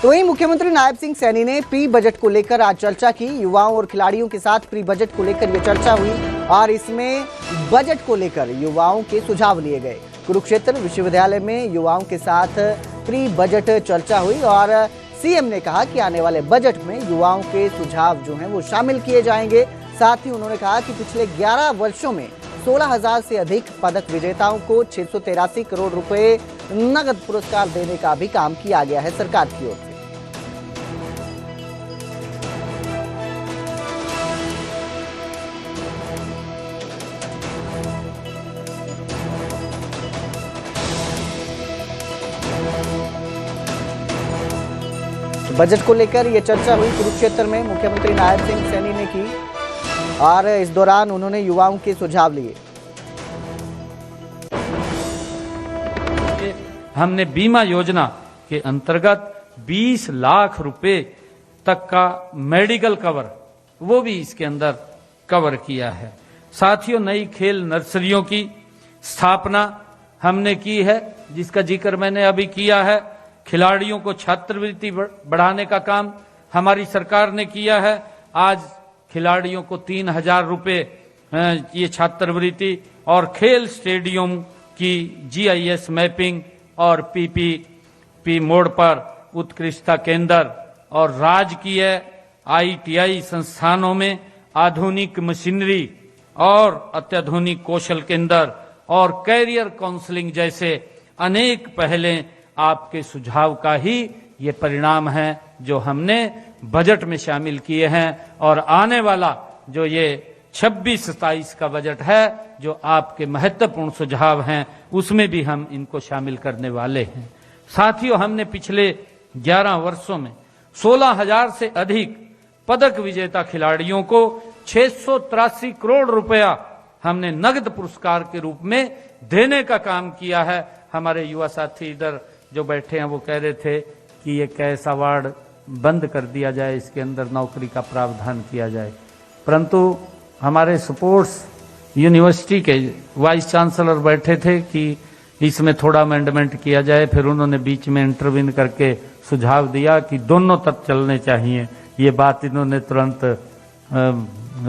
तो वहीं मुख्यमंत्री नायब सिंह सैनी ने प्री बजट को लेकर आज चर्चा की। युवाओं और खिलाड़ियों के साथ प्री बजट को लेकर यह चर्चा हुई और इसमें बजट को लेकर युवाओं के सुझाव लिए गए। कुरुक्षेत्र विश्वविद्यालय में युवाओं के साथ प्री बजट चर्चा हुई और सीएम ने कहा कि आने वाले बजट में युवाओं के सुझाव जो हैं वो शामिल किए जाएंगे। साथ ही उन्होंने कहा कि पिछले 11 वर्षों में 16,000 से अधिक पदक विजेताओं को 683 करोड़ रुपए नगद पुरस्कार देने का भी काम किया गया है सरकार की ओर से। बजट को लेकर यह चर्चा हुई कुरुक्षेत्र में मुख्यमंत्री नायब सिंह सैनी ने की और इस दौरान उन्होंने युवाओं के सुझाव लिए। हमने बीमा योजना के अंतर्गत 20 लाख रुपए तक का मेडिकल कवर वो भी इसके अंदर कवर किया है। साथियों, नई खेल नर्सरियों की स्थापना हमने की है, जिसका जिक्र मैंने अभी किया है। खिलाड़ियों को छात्रवृत्ति बढ़ाने का काम हमारी सरकार ने किया है। आज खिलाड़ियों को 3,000 रुपए ये छात्रवृत्ति और खेल स्टेडियम की GIS मैपिंग और PPP मोड पर उत्कृष्टता केंद्र और राजकीय ITI संस्थानों में आधुनिक मशीनरी और अत्याधुनिक कौशल केंद्र और कैरियर काउंसलिंग जैसे अनेक पहलें आपके सुझाव का ही ये परिणाम है जो हमने बजट में शामिल किए हैं। और आने वाला जो ये 26-27 का बजट है, जो आपके महत्वपूर्ण सुझाव हैं, उसमें भी हम इनको शामिल करने वाले हैं। साथियों, हमने पिछले 11 वर्षों में 16,000 से अधिक पदक विजेता खिलाड़ियों को 683 करोड़ रुपया हमने नगद पुरस्कार के रूप में देने का काम किया है। हमारे युवा साथी इधर जो बैठे हैं वो कह रहे थे कि ये कैसा वार्ड बंद कर दिया जाए, इसके अंदर नौकरी का प्रावधान किया जाए। परंतु हमारे स्पोर्ट्स यूनिवर्सिटी के वाइस चांसलर बैठे थे कि इसमें थोड़ा अमेंडमेंट किया जाए। फिर उन्होंने बीच में इंटरवीन करके सुझाव दिया कि दोनों तरफ चलने चाहिए। ये बात इन्होंने तुरंत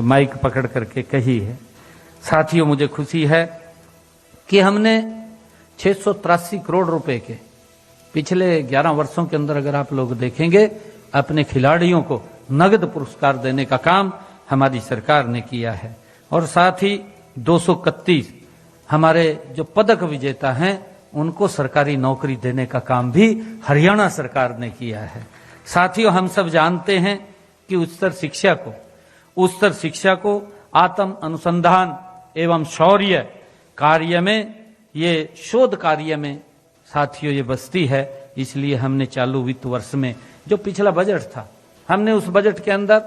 माइक पकड़ करके कही है। साथियों, मुझे खुशी है कि हमने 683 करोड़ रुपए के पिछले 11 वर्षों के अंदर अगर आप लोग देखेंगे, अपने खिलाड़ियों को नगद पुरस्कार देने का काम हमारी सरकार ने किया है। और साथ ही 231 हमारे जो पदक विजेता हैं उनको सरकारी नौकरी देने का काम भी हरियाणा सरकार ने किया है। साथियों, हम सब जानते हैं कि उच्चतर शिक्षा को आत्म अनुसंधान एवं शौर्य कार्य में, ये शोध कार्य में साथियों ये बस्ती है। इसलिए हमने चालू वित्त वर्ष में जो पिछला बजट था, हमने उस बजट के अंदर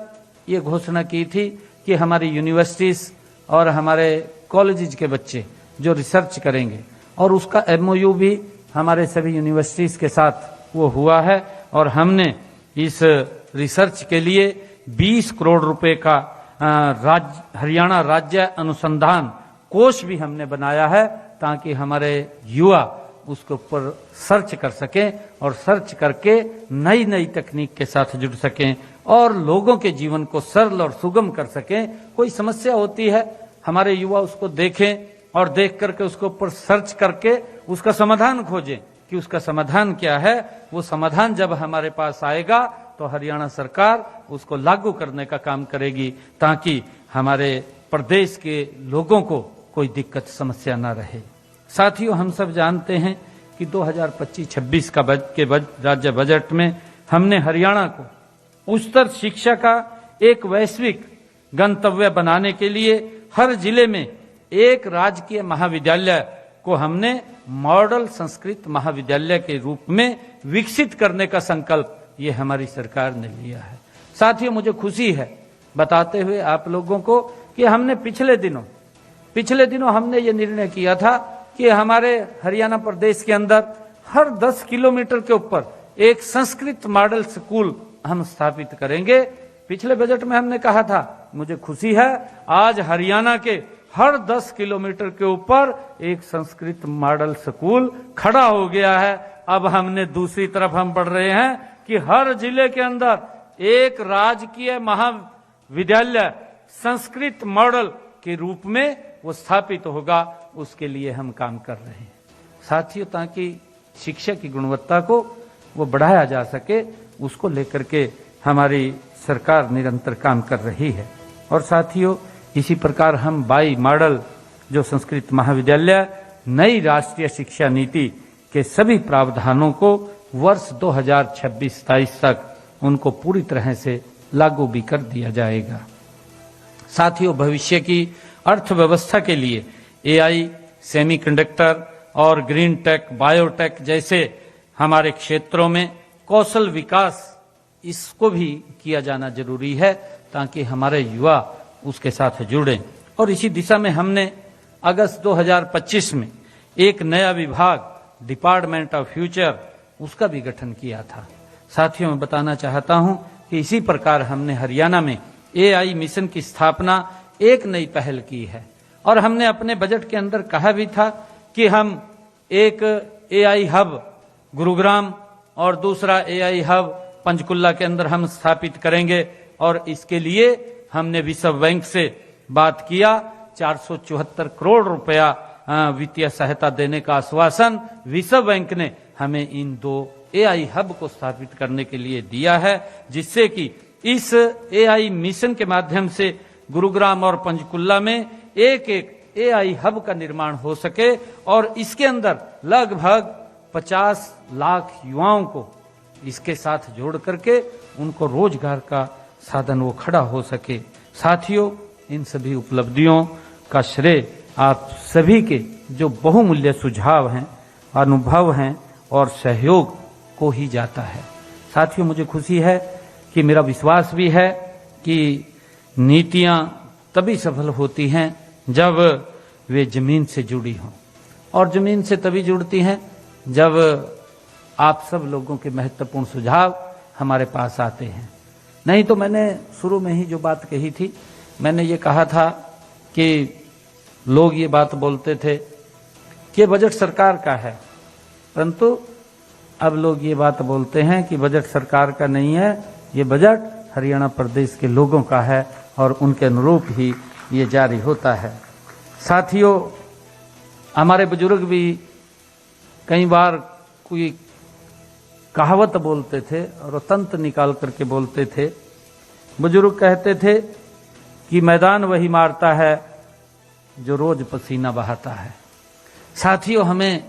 ये घोषणा की थी कि हमारी यूनिवर्सिटीज और हमारे कॉलेजेस के बच्चे जो रिसर्च करेंगे, और उसका MOU भी हमारे सभी यूनिवर्सिटीज के साथ वो हुआ है। और हमने इस रिसर्च के लिए 20 करोड़ रुपए का हरियाणा राज्य अनुसंधान कोष भी हमने बनाया है, ताकि हमारे युवा उसके ऊपर सर्च कर सकें और सर्च करके नई नई तकनीक के साथ जुड़ सकें और लोगों के जीवन को सरल और सुगम कर सकें। कोई समस्या होती है, हमारे युवा उसको देखें और देख करके उसके ऊपर सर्च करके उसका समाधान खोजें कि उसका समाधान क्या है। वो समाधान जब हमारे पास आएगा तो हरियाणा सरकार उसको लागू करने का काम करेगी, ताकि हमारे प्रदेश के लोगों को कोई दिक्कत समस्या ना रहे। साथियों, हम सब जानते हैं कि 2025-26 का राज्य बजट में हमने हरियाणा को उच्चतर शिक्षा का एक वैश्विक गंतव्य बनाने के लिए हर जिले में एक राजकीय महाविद्यालय को हमने मॉडल संस्कृत महाविद्यालय के रूप में विकसित करने का संकल्प ये हमारी सरकार ने लिया है। साथियों, मुझे खुशी है बताते हुए आप लोगों को कि हमने पिछले दिनों हमने ये निर्णय किया था कि हमारे हरियाणा प्रदेश के अंदर हर 10 किलोमीटर के ऊपर एक संस्कृत मॉडल स्कूल हम स्थापित करेंगे। पिछले बजट में हमने कहा था, मुझे खुशी है आज हरियाणा के हर 10 किलोमीटर के ऊपर एक संस्कृत मॉडल स्कूल खड़ा हो गया है। अब हमने दूसरी तरफ हम बढ़ रहे हैं कि हर जिले के अंदर एक राजकीय महाविद्यालय संस्कृत मॉडल के रूप में वो स्थापित होगा, उसके लिए हम काम कर रहे हैं साथियों, ताकि शिक्षा की गुणवत्ता को वो बढ़ाया जा सके, उसको लेकर के हमारी सरकार निरंतर काम कर रही है। और साथियों, इसी प्रकार हम 22 मॉडल जो संस्कृत महाविद्यालय नई राष्ट्रीय शिक्षा नीति के सभी प्रावधानों को वर्ष 2026-27 तक उनको पूरी तरह से लागू भी कर दिया जाएगा। साथियों, भविष्य की अर्थव्यवस्था के लिए एआई, सेमीकंडक्टर और ग्रीन टेक, बायोटेक जैसे हमारे क्षेत्रों में कौशल विकास इसको भी किया जाना जरूरी है, ताकि हमारे युवा उसके साथ जुड़ें। और इसी दिशा में हमने अगस्त 2025 में एक नया विभाग डिपार्टमेंट ऑफ फ्यूचर उसका भी गठन किया था। साथियों, मैं बताना चाहता हूं कि इसी प्रकार हमने हरियाणा में एआई मिशन की स्थापना एक नई पहल की है, और हमने अपने बजट के अंदर कहा भी था कि हम एक एआई हब गुरुग्राम और दूसरा एआई हब पंचकुला के अंदर हम स्थापित करेंगे। और इसके लिए हमने विश्व बैंक से बात किया, 474 करोड़ रुपया वित्तीय सहायता देने का आश्वासन विश्व बैंक ने हमें इन 2 एआई हब को स्थापित करने के लिए दिया है, जिससे कि इस एआई मिशन के माध्यम से गुरुग्राम और पंचकुला में एक एआई हब का निर्माण हो सके, और इसके अंदर लगभग 50 लाख युवाओं को इसके साथ जोड़ करके उनको रोजगार का साधन वो खड़ा हो सके। साथियों, इन सभी उपलब्धियों का श्रेय आप सभी के जो बहुमूल्य सुझाव हैं, अनुभव हैं और सहयोग को ही जाता है। साथियों, मुझे खुशी है कि मेरा विश्वास भी है कि नीतियां तभी सफल होती हैं जब वे जमीन से जुड़ी हों, और जमीन से तभी जुड़ती हैं जब आप सब लोगों के महत्वपूर्ण सुझाव हमारे पास आते हैं। नहीं तो मैंने शुरू में ही जो बात कही थी, मैंने ये कहा था कि लोग ये बात बोलते थे कि बजट सरकार का है, परंतु अब लोग ये बात बोलते हैं कि बजट सरकार का नहीं है, ये बजट हरियाणा प्रदेश के लोगों का है, और उनके अनुरूप ही ये जारी होता है। साथियों, हमारे बुजुर्ग भी कई बार कोई कहावत बोलते थे और तंत्र निकाल करके बोलते थे। बुजुर्ग कहते थे कि मैदान वही मारता है जो रोज पसीना बहाता है। साथियों, हमें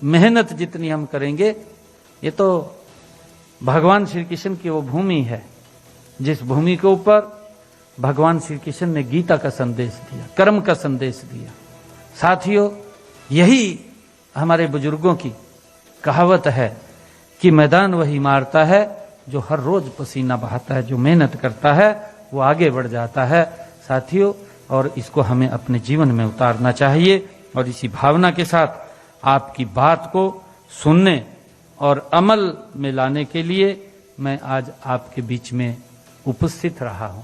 मेहनत जितनी हम करेंगे, ये तो भगवान श्री कृष्ण की वो भूमि है जिस भूमि के ऊपर भगवान श्री कृष्ण ने गीता का संदेश दिया, कर्म का संदेश दिया। साथियों, यही हमारे बुजुर्गों की कहावत है कि मैदान वही मारता है जो हर रोज पसीना बहाता है, जो मेहनत करता है वो आगे बढ़ जाता है। साथियों, और इसको हमें अपने जीवन में उतारना चाहिए, और इसी भावना के साथ आपकी बात को सुनने और अमल में लाने के लिए मैं आज आपके बीच में उपस्थित रहा हूं।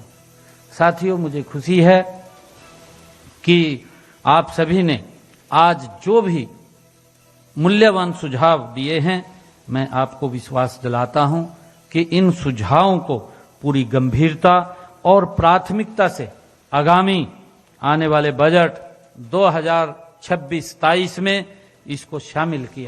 साथियों, मुझे खुशी है कि आप सभी ने आज जो भी मूल्यवान सुझाव दिए हैं, मैं आपको विश्वास दिलाता हूं कि इन सुझावों को पूरी गंभीरता और प्राथमिकता से आगामी आने वाले बजट 2026-27 में इसको शामिल किया